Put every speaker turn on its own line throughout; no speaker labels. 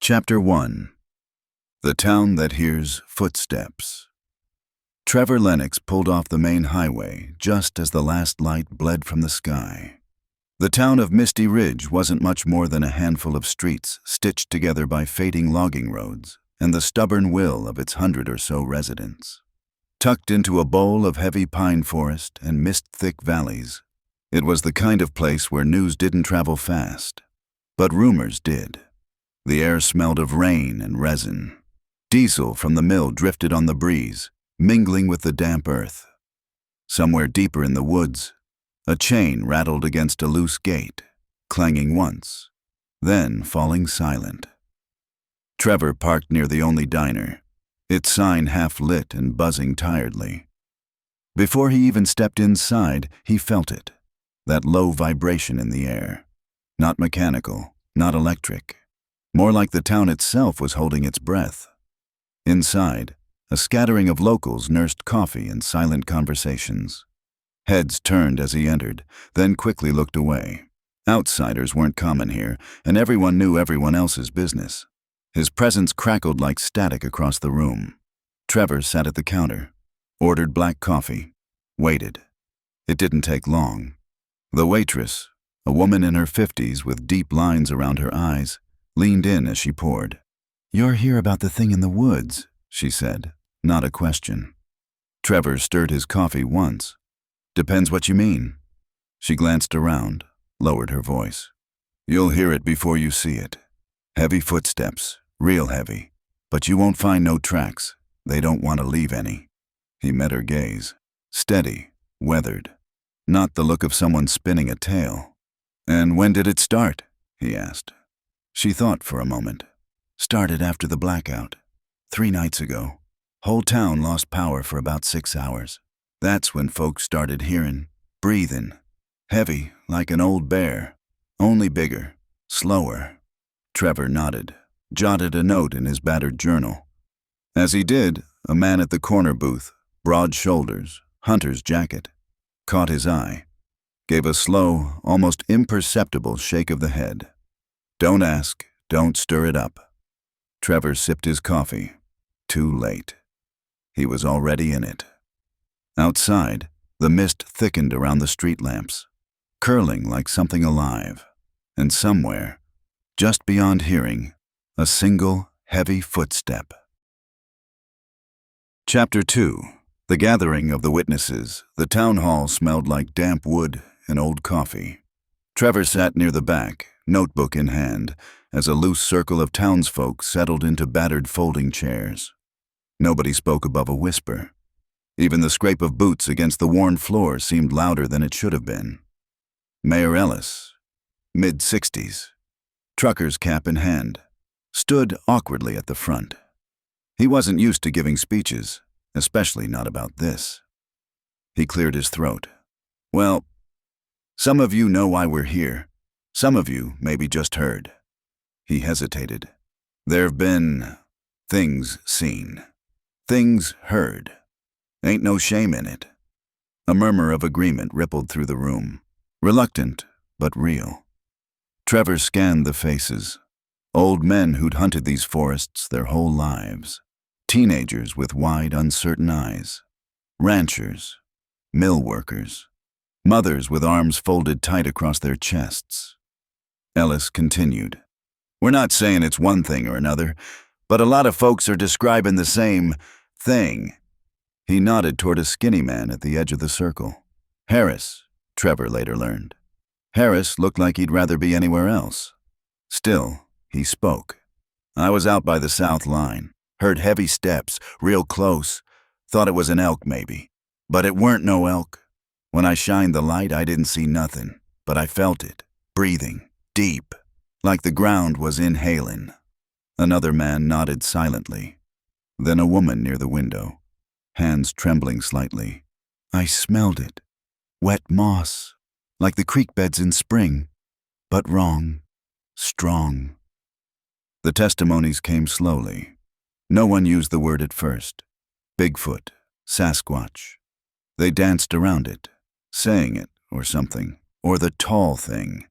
Chapter 1. The Town That Hears Footsteps. Trevor Lennox pulled off the main highway just as the last light bled from the sky. The town of Misty Ridge wasn't much more than a handful of streets stitched together by fading logging roads and the stubborn will of its 100 or so residents. Tucked into a bowl of heavy pine forest and mist-thick valleys, it was the kind of place where news didn't travel fast, but rumors did. The air smelled of rain and resin. Diesel from the mill drifted on the breeze, mingling with the damp earth. Somewhere deeper in the woods, a chain rattled against a loose gate, clanging once, then falling silent. Trevor parked near the only diner, its sign half lit and buzzing tiredly. Before he even stepped inside, he felt it, that low vibration in the air. Not mechanical, not electric. More like the town itself was holding its breath. Inside, a scattering of locals nursed coffee and silent conversations. Heads turned as he entered, then quickly looked away. Outsiders weren't common here, and everyone knew everyone else's business. His presence crackled like static across the room. Trevor sat at the counter, ordered black coffee, waited. It didn't take long. The waitress, a woman in her 50s with deep lines around her eyes, leaned in as she poured. "You're here about the thing in the woods," she said, not a question. Trevor stirred his coffee once. "Depends what you mean." She glanced around, lowered her voice. "You'll hear it before you see it. Heavy footsteps, real heavy, but you won't find no tracks. They don't want to leave any." He met her gaze, steady, weathered, not the look of someone spinning a tale. "And when did it start?" he asked. She thought for a moment. "Started after the blackout. 3 nights ago. Whole town lost power for about 6 hours. That's when folks started hearing, breathing. Heavy, like an old bear. Only bigger, slower." Trevor nodded, jotted a note in his battered journal. As he did, a man at the corner booth, broad shoulders, hunter's jacket, caught his eye, gave a slow, almost imperceptible shake of the head. "Don't ask, don't stir it up." Trevor sipped his coffee. Too late. He was already in it. Outside, the mist thickened around the street lamps, curling like something alive. And somewhere, just beyond hearing, a single, heavy footstep. Chapter 2. The gathering of the witnesses. The town hall smelled like damp wood and old coffee. Trevor sat near the back, notebook in hand, as a loose circle of townsfolk settled into battered folding chairs. Nobody spoke above a whisper. Even the scrape of boots against the worn floor seemed louder than it should have been. Mayor Ellis, mid-60s, trucker's cap in hand, stood awkwardly at the front. He wasn't used to giving speeches, especially not about this. He cleared his throat. "Well, some of you know why we're here. Some of you maybe just heard." He hesitated. "There've been things seen, things heard. Ain't no shame in it." A murmur of agreement rippled through the room, reluctant but real. Trevor scanned the faces. Old men who'd hunted these forests their whole lives. Teenagers with wide, uncertain eyes. Ranchers. Mill workers. Mothers with arms folded tight across their chests. Ellis continued. "We're not saying it's one thing or another, but a lot of folks are describing the same thing." He nodded toward a skinny man at the edge of the circle. Harris, Trevor later learned. Harris looked like he'd rather be anywhere else. Still, he spoke. "I was out by the south line. Heard heavy steps, real close. Thought it was an elk maybe. But it weren't no elk. When I shined the light, I didn't see nothing, but I felt it, breathing, deep, like the ground was inhaling." Another man nodded silently. Then a woman near the window, hands trembling slightly. "I smelled it. Wet moss, like the creek beds in spring, but wrong, strong." The testimonies came slowly. No one used the word at first. Bigfoot, Sasquatch. They danced around it, saying it or something, or the tall thing,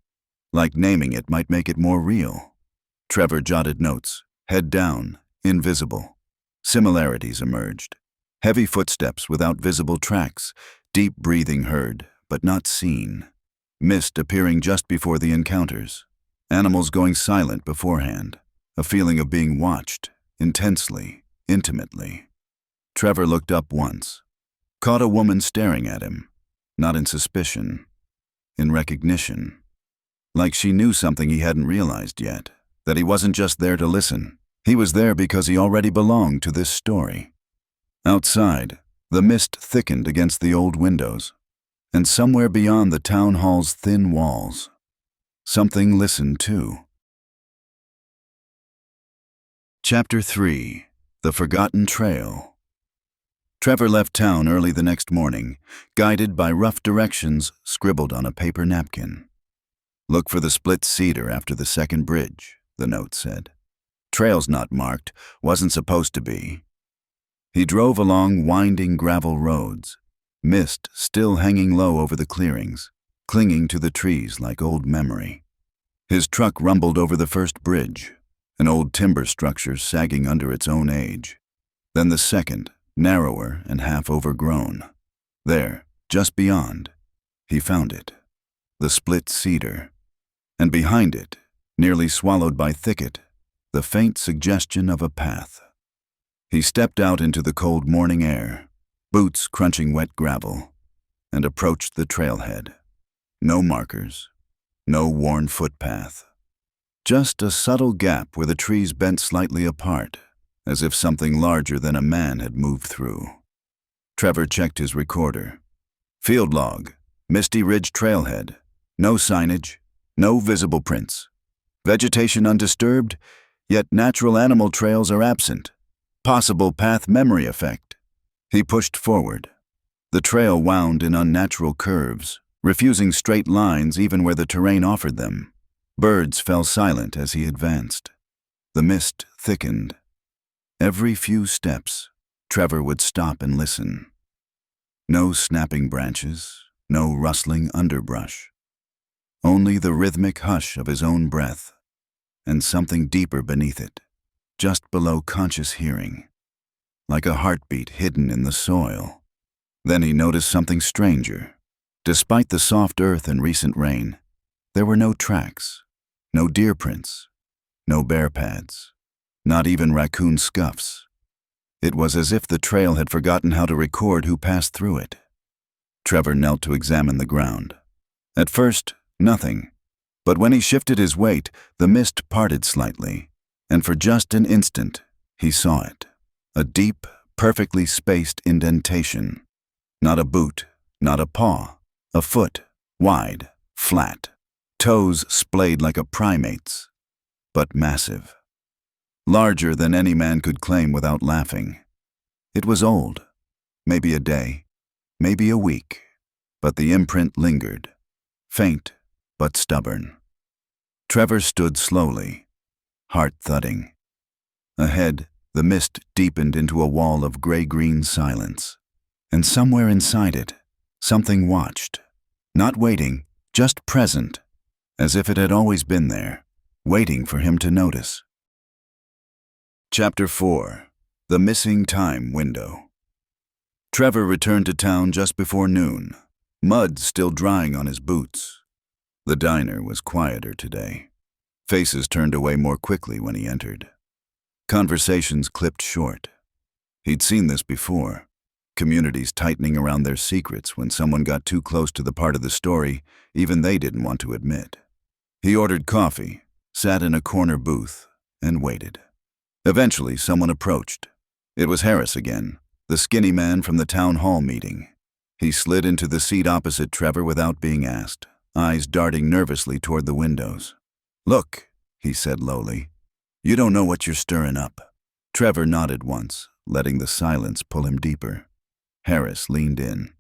like naming it might make it more real. Trevor jotted notes, head down, invisible. Similarities emerged. Heavy footsteps without visible tracks, deep breathing heard, but not seen. Mist appearing just before the encounters. Animals going silent beforehand. A feeling of being watched, intensely, intimately. Trevor looked up once. Caught a woman staring at him. Not in suspicion. In recognition. Like she knew something he hadn't realized yet. That he wasn't just there to listen. He was there because he already belonged to this story. Outside, the mist thickened against the old windows. And somewhere beyond the town hall's thin walls, something listened too. Chapter 3. The Forgotten Trail. Trevor left town early the next morning, guided by rough directions scribbled on a paper napkin. Look for the split cedar after the second bridge, the note said. Trail's not marked, wasn't supposed to be. He drove along winding gravel roads, mist still hanging low over the clearings, clinging to the trees like old memory. His truck rumbled over the first bridge, an old timber structure sagging under its own age. Then the second, narrower and half overgrown. There, just beyond, he found it, the split cedar. And behind it, nearly swallowed by thicket, the faint suggestion of a path. He stepped out into the cold morning air, boots crunching wet gravel, and approached the trailhead. No markers, no worn footpath. Just a subtle gap where the trees bent slightly apart, as if something larger than a man had moved through. Trevor checked his recorder. Field log, Misty Ridge trailhead. No signage, no visible prints. Vegetation undisturbed, yet natural animal trails are absent. Possible path memory effect. He pushed forward. The trail wound in unnatural curves, refusing straight lines even where the terrain offered them. Birds fell silent as he advanced. The mist thickened. Every few steps, Trevor would stop and listen. No snapping branches, no rustling underbrush. Only the rhythmic hush of his own breath, and something deeper beneath it, just below conscious hearing, like a heartbeat hidden in the soil. Then he noticed something stranger. Despite the soft earth and recent rain, there were no tracks, no deer prints, no bear pads, not even raccoon scuffs. It was as if the trail had forgotten how to record who passed through it. Trevor knelt to examine the ground. At first, nothing. But when he shifted his weight, the mist parted slightly, and for just an instant, he saw it. A deep, perfectly spaced indentation. Not a boot, not a paw. A foot, wide, flat. Toes splayed like a primate's, but massive. Larger than any man could claim without laughing. It was old. Maybe a day, maybe a week, but the imprint lingered. Faint, but stubborn. Trevor stood slowly, heart thudding. Ahead, the mist deepened into a wall of gray-green silence. And somewhere inside it, something watched. Not waiting, just present, as if it had always been there, waiting for him to notice. Chapter 4. The Missing Time Window. Trevor returned to town just before noon, mud still drying on his boots. The diner was quieter today. Faces turned away more quickly when he entered. Conversations clipped short. He'd seen this before. Communities tightening around their secrets when someone got too close to the part of the story even they didn't want to admit. He ordered coffee, sat in a corner booth, and waited. Eventually, someone approached. It was Harris again, the skinny man from the town hall meeting. He slid into the seat opposite Trevor without being asked, eyes darting nervously toward the windows. "Look," he said lowly, "you don't know what you're stirring up." Trevor nodded once, letting the silence pull him deeper. Harris leaned in,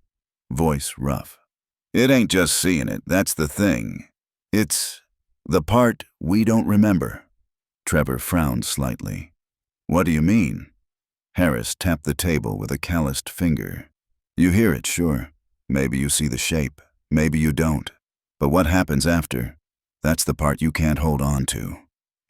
voice rough. "It ain't just seeing it, that's the thing. It's the part we don't remember." Trevor frowned slightly. "What do you mean?" Harris tapped the table with a calloused finger. "You hear it, sure. Maybe you see the shape, maybe you don't. But what happens after? That's the part you can't hold on to."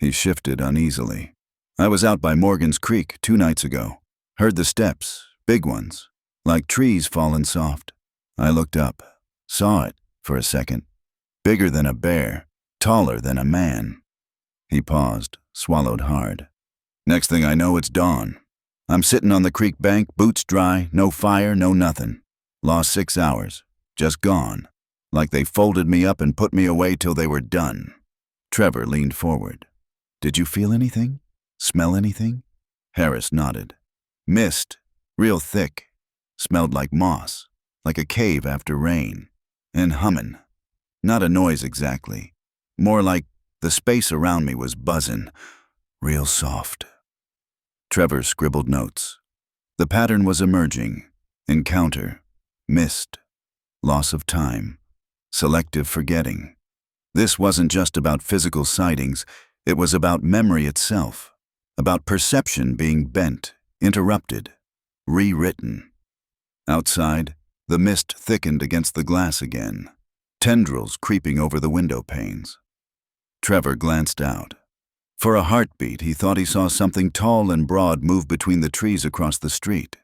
He shifted uneasily. "I was out by Morgan's Creek 2 nights ago. Heard the steps, big ones, like trees fallen soft. I looked up, saw it for a second. Bigger than a bear, taller than a man." He paused, swallowed hard. "Next thing I know, it's dawn. I'm sitting on the creek bank, boots dry, no fire, no nothing. Lost 6 hours, just gone, like they folded me up and put me away till they were done." Trevor leaned forward. "Did you feel anything? Smell anything?" Harris nodded. "Mist, real thick. Smelled like moss, like a cave after rain. And hummin'. Not a noise exactly. More like the space around me was buzzin', real soft." Trevor scribbled notes. The pattern was emerging. Encounter, mist, loss of time, selective forgetting. This wasn't just about physical sightings, it was about memory itself, about perception being bent, interrupted, rewritten. Outside, the mist thickened against the glass again, tendrils creeping over the window panes. Trevor glanced out. For a heartbeat, he thought he saw something tall and broad move between the trees across the street.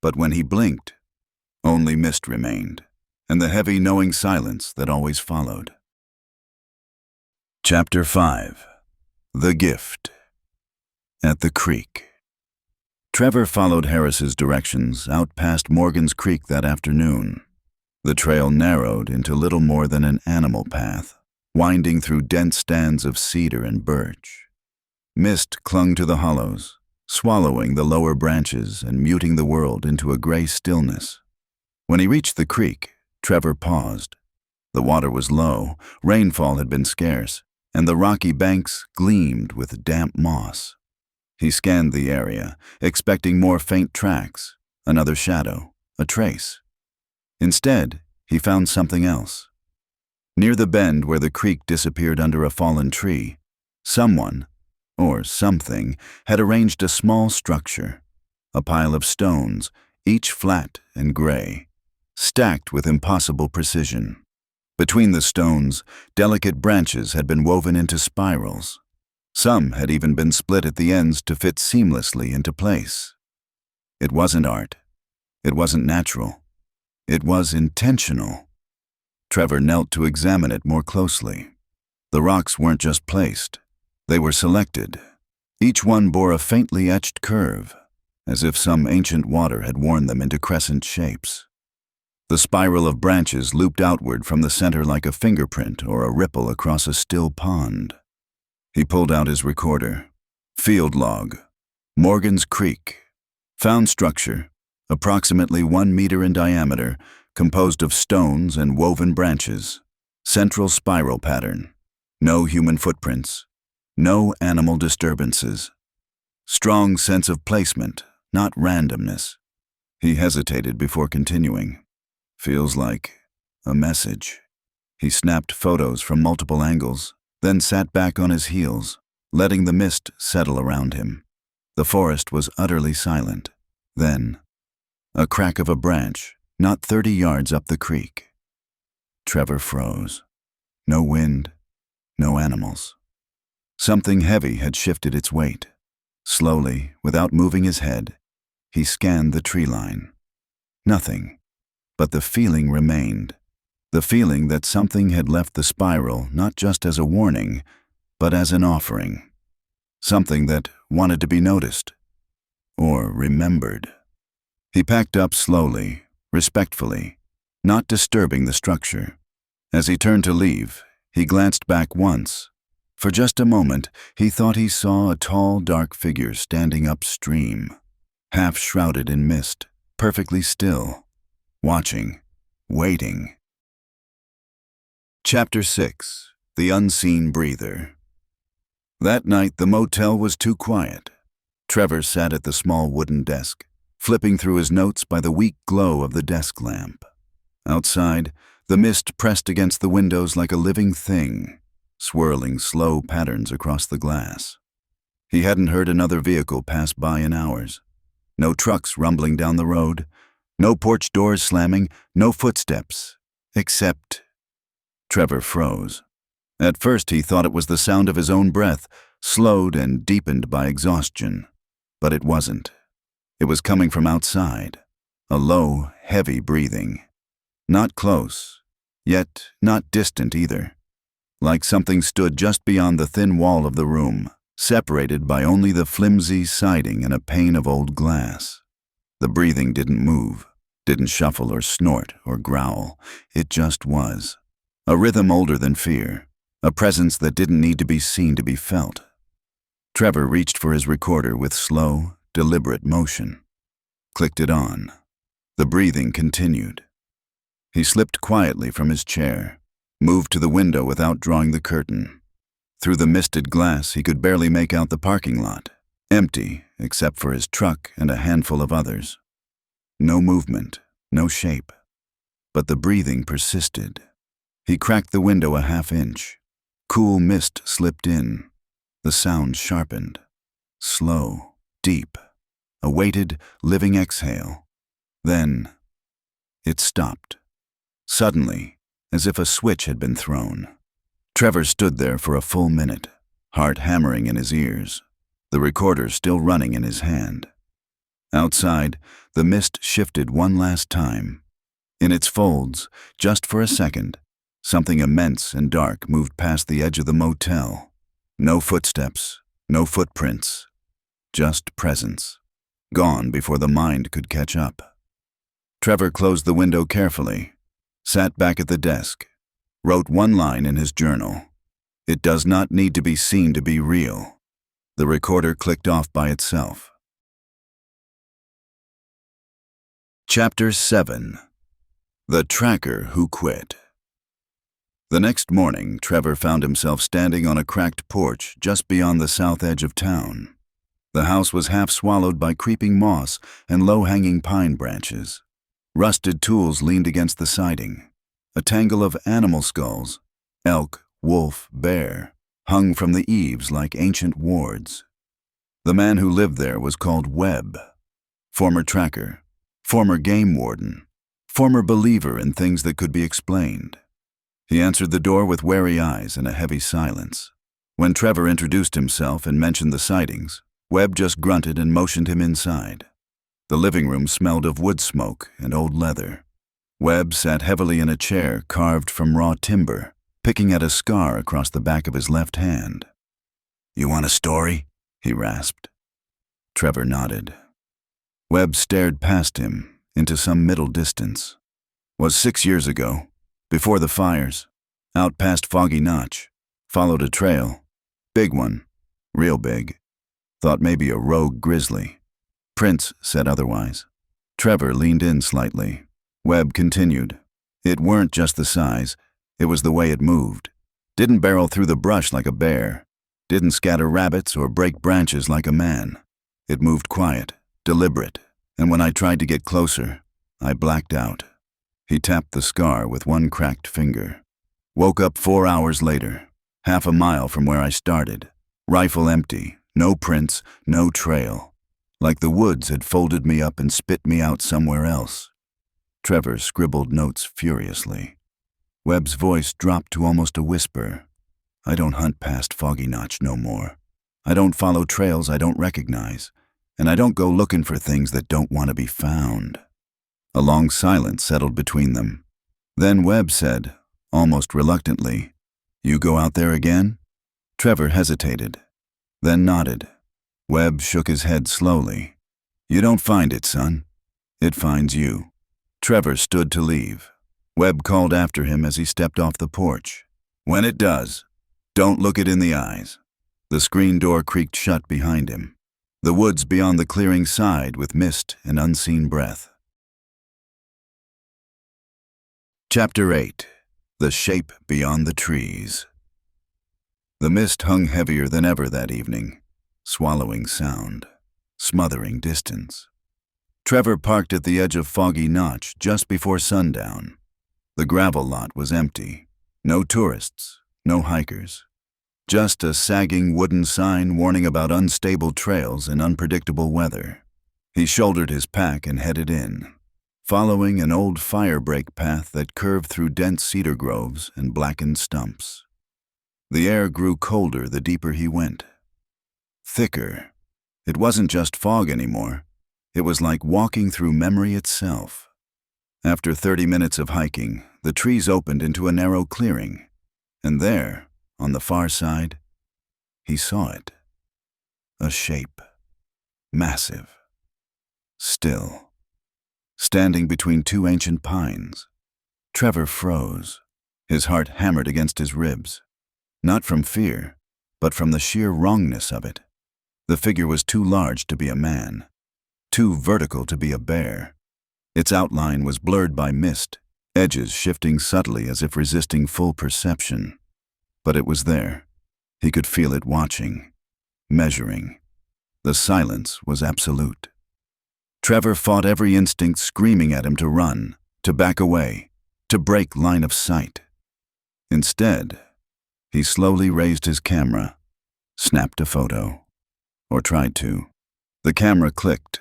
But when he blinked, only mist remained, and the heavy, knowing silence that always followed. Chapter 5. The Gift. At the creek. Trevor followed Harris's directions out past Morgan's Creek that afternoon. The trail narrowed into little more than an animal path, winding through dense stands of cedar and birch. Mist clung to the hollows, swallowing the lower branches and muting the world into a gray stillness. When he reached the creek, Trevor paused. The water was low, rainfall had been scarce, and the rocky banks gleamed with damp moss. He scanned the area, expecting more faint tracks, another shadow, a trace. Instead, he found something else. Near the bend where the creek disappeared under a fallen tree, someone, or something, had arranged a small structure, a pile of stones, each flat and gray, stacked with impossible precision. Between the stones, delicate branches had been woven into spirals. Some had even been split at the ends to fit seamlessly into place. It wasn't art. It wasn't natural. It was intentional. Trevor knelt to examine it more closely. The rocks weren't just placed. They were selected. Each one bore a faintly etched curve, as if some ancient water had worn them into crescent shapes. The spiral of branches looped outward from the center like a fingerprint or a ripple across a still pond. He pulled out his recorder. Field log. Morgan's Creek. Found structure, approximately 1 meter in diameter, composed of stones and woven branches. Central spiral pattern. No human footprints. No animal disturbances. Strong sense of placement, not randomness. He hesitated before continuing. Feels like a message. He snapped photos from multiple angles, then sat back on his heels, letting the mist settle around him. The forest was utterly silent. Then, a crack of a branch, not 30 yards up the creek. Trevor froze. No wind, no animals. Something heavy had shifted its weight. Slowly, without moving his head, he scanned the tree line. Nothing, but the feeling remained. The feeling that something had left the spiral not just as a warning, but as an offering. Something that wanted to be noticed, or remembered. He packed up slowly, respectfully, not disturbing the structure. As he turned to leave, he glanced back once. For just a moment, he thought he saw a tall, dark figure standing upstream, half shrouded in mist, perfectly still, watching, waiting. Chapter 6. The Unseen Breather. That night, the motel was too quiet. Trevor sat at the small wooden desk, flipping through his notes by the weak glow of the desk lamp. Outside, the mist pressed against the windows like a living thing, swirling slow patterns across the glass. He hadn't heard another vehicle pass by in hours. No trucks rumbling down the road, no porch doors slamming, no footsteps, except... Trevor froze. At first he thought it was the sound of his own breath, slowed and deepened by exhaustion. But it wasn't. It was coming from outside, a low, heavy breathing. Not close, yet not distant either. Like something stood just beyond the thin wall of the room, separated by only the flimsy siding and a pane of old glass. The breathing didn't move, didn't shuffle or snort or growl. It just was. A rhythm older than fear, a presence that didn't need to be seen to be felt. Trevor reached for his recorder with slow, deliberate motion. Clicked it on. The breathing continued. He slipped quietly from his chair, moved to the window without drawing the curtain. Through the misted glass, he could barely make out the parking lot, empty except for his truck and a handful of others. No movement, no shape. But the breathing persisted. He cracked the window a half-inch. Cool mist slipped in. The sound sharpened. Slow, deep. A weighted, living exhale. Then, it stopped. Suddenly, as if a switch had been thrown. Trevor stood there for a full minute, heart hammering in his ears, the recorder still running in his hand. Outside, the mist shifted one last time. In its folds, just for a second, something immense and dark moved past the edge of the motel. No footsteps, no footprints, just presence. Gone before the mind could catch up. Trevor closed the window carefully, sat back at the desk, wrote one line in his journal. It does not need to be seen to be real. The recorder clicked off by itself. Chapter 7. The Tracker Who Quit. The next morning, Trevor found himself standing on a cracked porch just beyond the south edge of town. The house was half swallowed by creeping moss and low-hanging pine branches. Rusted tools leaned against the siding. A tangle of animal skulls, elk, wolf, bear, hung from the eaves like ancient wards. The man who lived there was called Webb. Former tracker, former game warden, former believer in things that could be explained. He answered the door with wary eyes and a heavy silence. When Trevor introduced himself and mentioned the sightings, Webb just grunted and motioned him inside. The living room smelled of wood smoke and old leather. Webb sat heavily in a chair carved from raw timber, picking at a scar across the back of his left hand. "You want a story?" he rasped. Trevor nodded. Webb stared past him, into some middle distance. "Was 6 years ago, before the fires, out past Foggy Notch. Followed a trail. Big one, real big. Thought maybe a rogue grizzly. Prince said otherwise." Trevor leaned in slightly. Webb continued. "It weren't just the size, it was the way it moved. Didn't barrel through the brush like a bear. Didn't scatter rabbits or break branches like a man. It moved quiet, deliberate, and when I tried to get closer, I blacked out." He tapped the scar with one cracked finger. "Woke up 4 hours later, half a mile from where I started. Rifle empty, no prints, no trail. Like the woods had folded me up and spit me out somewhere else." Trevor scribbled notes furiously. Webb's voice dropped to almost a whisper. "I don't hunt past Foggy Notch no more. I don't follow trails I don't recognize, and I don't go looking for things that don't want to be found." A long silence settled between them. Then Webb said, almost reluctantly, "You go out there again?" Trevor hesitated, then nodded. Webb shook his head slowly. "You don't find it, son. It finds you." Trevor stood to leave. Webb called after him as he stepped off the porch. "When it does, don't look it in the eyes." The screen door creaked shut behind him. The woods beyond the clearing sighed with mist and unseen breath. Chapter 8. The Shape Beyond the Trees. The mist hung heavier than ever that evening, swallowing sound, smothering distance. Trevor parked at the edge of Foggy Notch just before sundown. The gravel lot was empty. No tourists, no hikers. Just a sagging wooden sign warning about unstable trails and unpredictable weather. He shouldered his pack and headed in, following an old firebreak path that curved through dense cedar groves and blackened stumps. The air grew colder the deeper he went. thicker. It wasn't just fog anymore. It was like walking through memory itself. After 30 minutes of hiking, the trees opened into a narrow clearing, and there, on the far side, he saw it. A shape. Massive. Still. Standing between two ancient pines. Trevor froze. His heart hammered against his ribs. Not from fear, but from the sheer wrongness of it. The figure was too large to be a man. Too vertical to be a bear. Its outline was blurred by mist, edges shifting subtly as if resisting full perception. But it was there. He could feel it watching, measuring. The silence was absolute. Trevor fought every instinct screaming at him to run, to back away, to break line of sight. Instead, he slowly raised his camera, snapped a photo, or tried to. The camera clicked,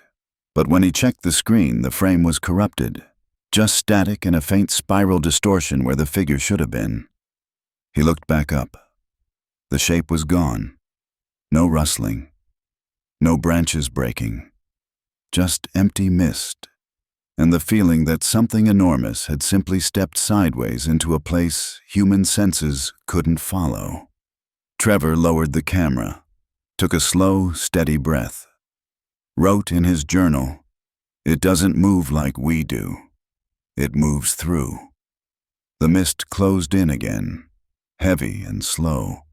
but when he checked the screen, the frame was corrupted, just static and a faint spiral distortion where the figure should have been. He looked back up. The shape was gone. No rustling. No branches breaking. Just empty mist, and the feeling that something enormous had simply stepped sideways into a place human senses couldn't follow. Trevor lowered the camera, took a slow, steady breath. Wrote in his journal, "It doesn't move like we do. It moves through." The mist closed in again, heavy and slow,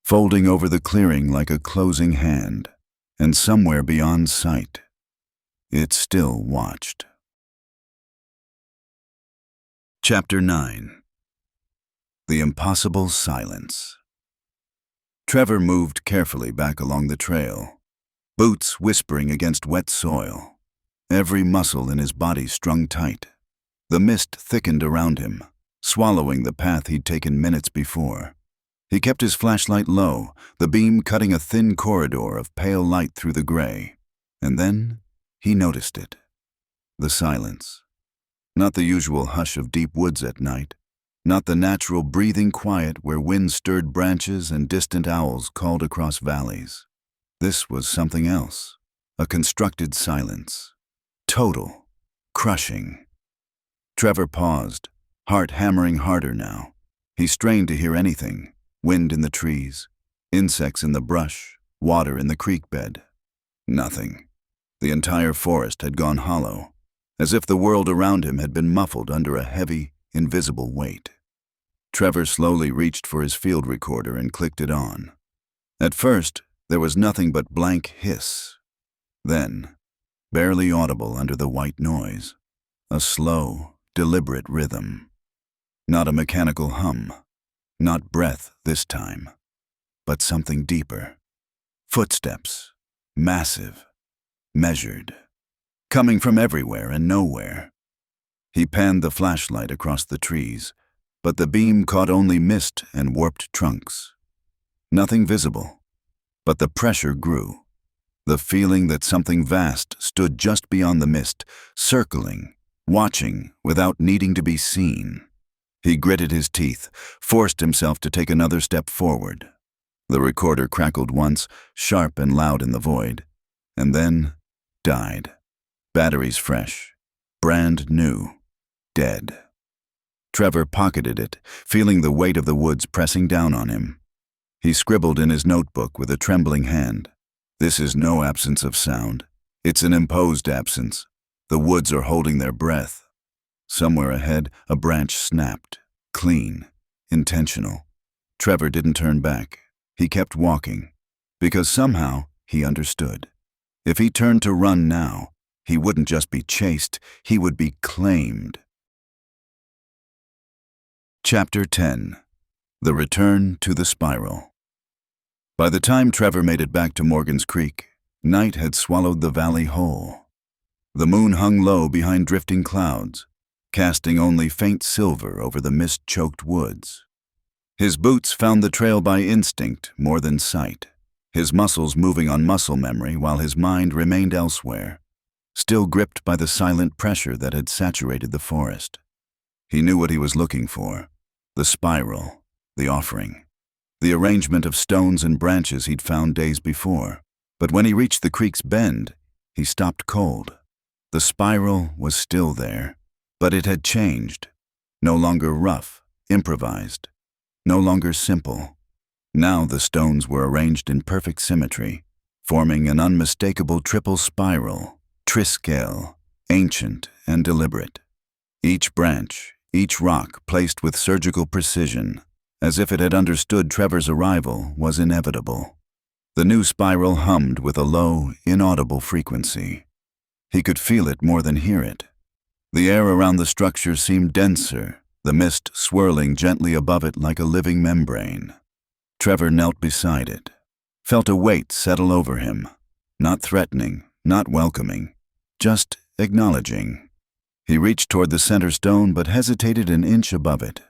folding over the clearing like a closing hand, and somewhere beyond sight, it still watched. Chapter 9. The Impossible Silence. Trevor moved carefully back along the trail, boots whispering against wet soil, every muscle in his body strung tight. The mist thickened around him, swallowing the path he'd taken minutes before. He kept his flashlight low, the beam cutting a thin corridor of pale light through the gray. And then he noticed it. The silence. Not the usual hush of deep woods at night. Not the natural breathing quiet where wind stirred branches and distant owls called across valleys. This was something else. A constructed silence. Total. Crushing. Trevor paused, heart hammering harder now. He strained to hear anything. Wind in the trees, insects in the brush, water in the creek bed. Nothing. The entire forest had gone hollow, as if the world around him had been muffled under a heavy, invisible weight. Trevor slowly reached for his field recorder and clicked it on. At first, there was nothing but blank hiss. Then, barely audible under the white noise, a slow, deliberate rhythm. Not a mechanical hum. Not breath this time, but something deeper. Footsteps, massive, measured, coming from everywhere and nowhere. He panned the flashlight across the trees, but the beam caught only mist and warped trunks. Nothing visible, but the pressure grew. The feeling that something vast stood just beyond the mist, circling, watching without needing to be seen. He gritted his teeth, forced himself to take another step forward. The recorder crackled once, sharp and loud in the void, and then died. Batteries fresh, brand new, dead. Trevor pocketed it, feeling the weight of the woods pressing down on him. He scribbled in his notebook with a trembling hand. "This is no absence of sound. It's an imposed absence. The woods are holding their breath." Somewhere ahead, a branch snapped, clean, intentional. Trevor didn't turn back. He kept walking, because somehow he understood. If he turned to run now, he wouldn't just be chased, he would be claimed. Chapter 10. The Return to the Spiral. By the time Trevor made it back to Morgan's Creek, night had swallowed the valley whole. The moon hung low behind drifting clouds, casting only faint silver over the mist-choked woods. His boots found the trail by instinct more than sight, his muscles moving on muscle memory while his mind remained elsewhere, still gripped by the silent pressure that had saturated the forest. He knew what he was looking for: the spiral, the offering, the arrangement of stones and branches he'd found days before. But when he reached the creek's bend, he stopped cold. The spiral was still there, but it had changed. No longer rough, improvised. No longer simple. Now the stones were arranged in perfect symmetry, forming an unmistakable triple spiral, triscale, ancient and deliberate. Each branch, each rock placed with surgical precision, as if it had understood Trevor's arrival was inevitable. The new spiral hummed with a low, inaudible frequency. He could feel it more than hear it. The air around the structure seemed denser, the mist swirling gently above it like a living membrane. Trevor knelt beside it, felt a weight settle over him, not threatening, not welcoming, just acknowledging. He reached toward the center stone but hesitated an inch above it,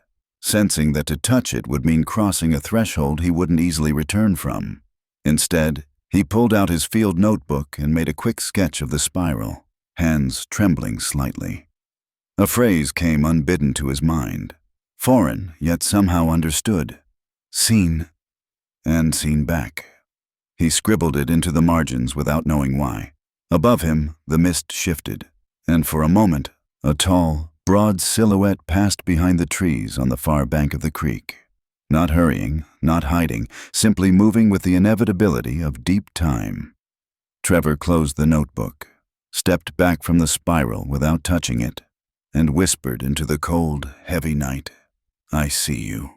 sensing that to touch it would mean crossing a threshold he wouldn't easily return from. Instead, he pulled out his field notebook and made a quick sketch of the spiral, hands trembling slightly. A phrase came unbidden to his mind, foreign yet somehow understood. Seen and seen back. He scribbled it into the margins without knowing why. Above him, the mist shifted, and for a moment, a tall, broad silhouette passed behind the trees on the far bank of the creek. Not hurrying, not hiding, simply moving with the inevitability of deep time. Trevor closed the notebook, stepped back from the spiral without touching it, and whispered into the cold, heavy night, "I see you."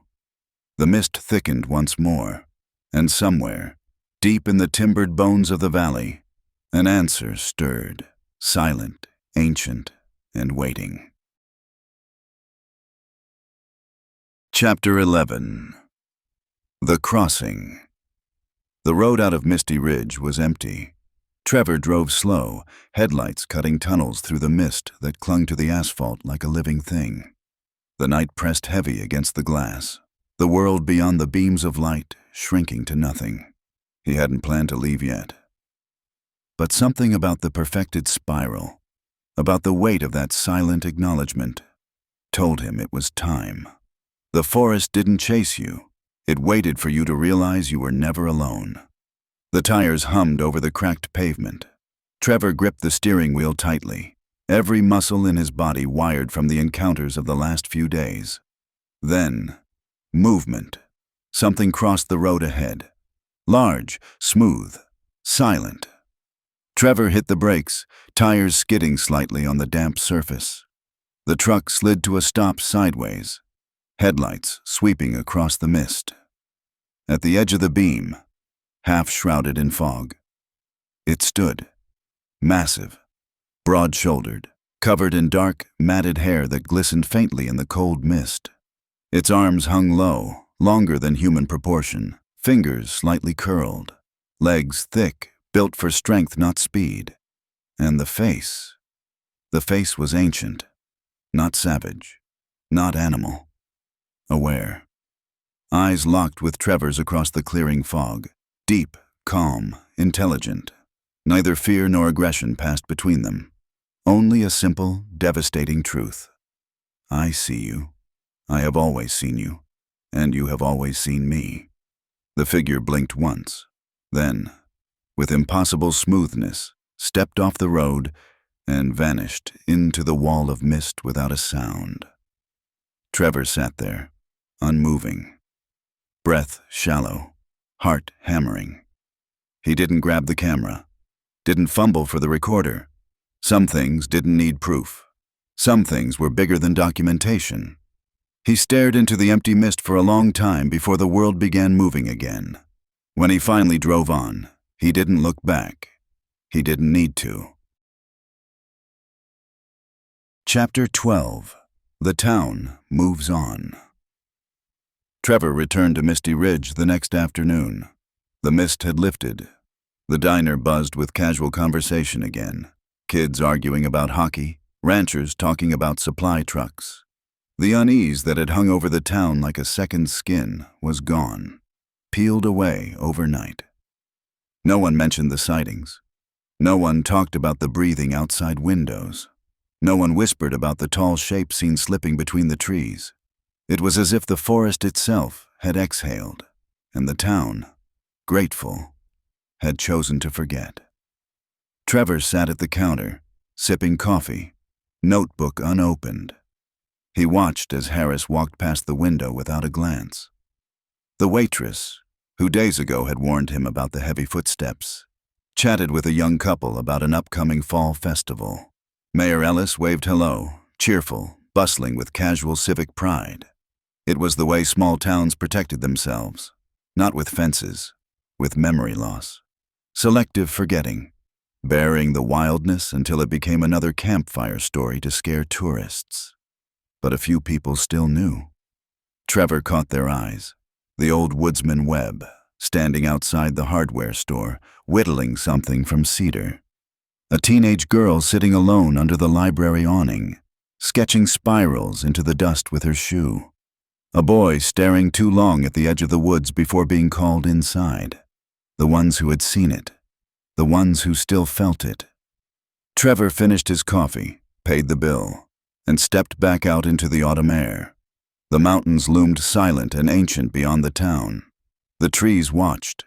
The mist thickened once more, and somewhere, deep in the timbered bones of the valley, an answer stirred, silent, ancient, and waiting. Chapter 11. The Crossing. The road out of Misty Ridge was empty. Trevor drove slow, headlights cutting tunnels through the mist that clung to the asphalt like a living thing. The night pressed heavy against the glass, the world beyond the beams of light shrinking to nothing. He hadn't planned to leave yet. But something about the perfected spiral, about the weight of that silent acknowledgement, told him it was time. The forest didn't chase you. It waited for you to realize you were never alone. The tires hummed over the cracked pavement. Trevor gripped the steering wheel tightly, every muscle in his body wired from the encounters of the last few days. Then, movement. Something crossed the road ahead. Large, smooth, silent. Trevor hit the brakes, tires skidding slightly on the damp surface. The truck slid to a stop sideways, headlights sweeping across the mist. At the edge of the beam, half shrouded in fog, it stood, massive, broad-shouldered, covered in dark, matted hair that glistened faintly in the cold mist. Its arms hung low, longer than human proportion, fingers slightly curled, legs thick, built for strength, not speed. And the face was ancient, not savage, not animal. Aware. Eyes locked with Trevor's across the clearing fog. Deep, calm, intelligent. Neither fear nor aggression passed between them. Only a simple, devastating truth. I see you. I have always seen you. And you have always seen me. The figure blinked once. Then, with impossible smoothness, stepped off the road and vanished into the wall of mist without a sound. Trevor sat there, unmoving, breath shallow, heart hammering. He didn't grab the camera, didn't fumble for the recorder. Some things didn't need proof. Some things were bigger than documentation. He stared into the empty mist for a long time before the world began moving again. When he finally drove on, he didn't look back. He didn't need to. Chapter 12. The Town Moves On. Trevor returned to Misty Ridge the next afternoon. The mist had lifted. The diner buzzed with casual conversation again. Kids arguing about hockey, ranchers talking about supply trucks. The unease that had hung over the town like a second skin was gone, peeled away overnight. No one mentioned the sightings. No one talked about the breathing outside windows. No one whispered about the tall shape seen slipping between the trees. It was as if the forest itself had exhaled, and the town, grateful, had chosen to forget. Trevor sat at the counter, sipping coffee, notebook unopened. He watched as Harris walked past the window without a glance. The waitress, who days ago had warned him about the heavy footsteps, chatted with a young couple about an upcoming fall festival. Mayor Ellis waved hello, cheerful, bustling with casual civic pride. It was the way small towns protected themselves, not with fences, with memory loss, selective forgetting, burying the wildness until it became another campfire story to scare tourists. But a few people still knew. Trevor caught their eyes. The old woodsman Webb, standing outside the hardware store, whittling something from cedar. A teenage girl sitting alone under the library awning, sketching spirals into the dust with her shoe. A boy staring too long at the edge of the woods before being called inside. The ones who had seen it. The ones who still felt it. Trevor finished his coffee, paid the bill, and stepped back out into the autumn air. The mountains loomed silent and ancient beyond the town. The trees watched.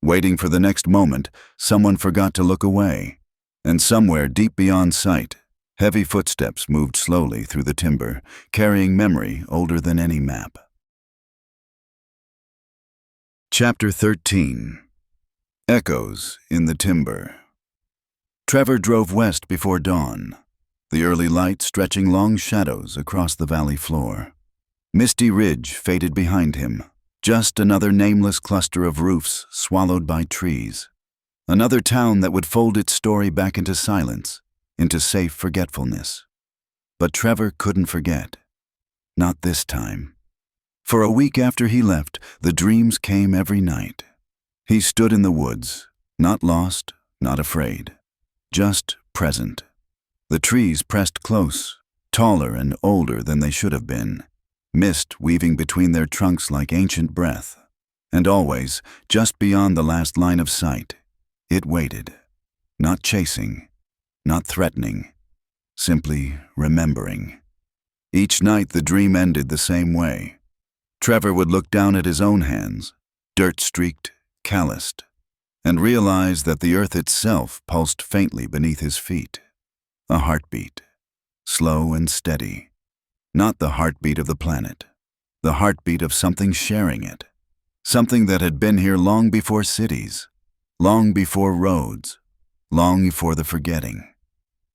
Waiting for the next moment, someone forgot to look away. And somewhere deep beyond sight, heavy footsteps moved slowly through the timber, carrying memory older than any map. Chapter 13. Echoes in the Timber. Trevor drove west before dawn, the early light stretching long shadows across the valley floor. Misty Ridge faded behind him, just another nameless cluster of roofs swallowed by trees. Another town that would fold its story back into silence, into safe forgetfulness. But Trevor couldn't forget. Not this time. For a week after he left, the dreams came every night. He stood in the woods, not lost, not afraid, just present. The trees pressed close, taller and older than they should have been, mist weaving between their trunks like ancient breath. And always, just beyond the last line of sight, it waited, not chasing, not threatening, simply remembering. Each night the dream ended the same way. Trevor would look down at his own hands, dirt-streaked, calloused, and realize that the earth itself pulsed faintly beneath his feet. A heartbeat, slow and steady. Not the heartbeat of the planet, the heartbeat of something sharing it. Something that had been here long before cities, long before roads, long before the forgetting.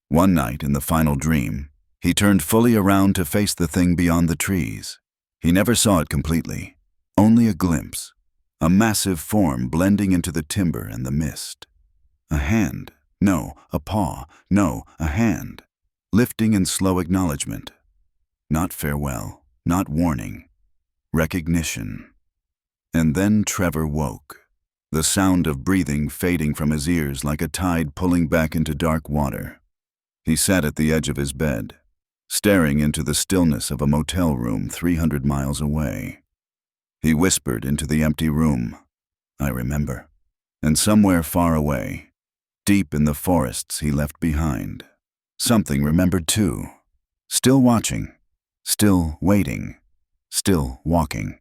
One night in the final dream, he turned fully around to face the thing beyond the trees. He never saw it completely, only a glimpse, a massive form blending into the timber and the mist. A hand, no, a paw, no, a hand, lifting in slow acknowledgement. Not farewell, not warning, recognition. And then Trevor woke, the sound of breathing fading from his ears like a tide pulling back into dark water. He sat at the edge of his bed, staring into the stillness of a motel room 300 miles away. He whispered into the empty room, "I remember." And somewhere far away, deep in the forests he left behind, something remembered too, still watching, still waiting, still walking.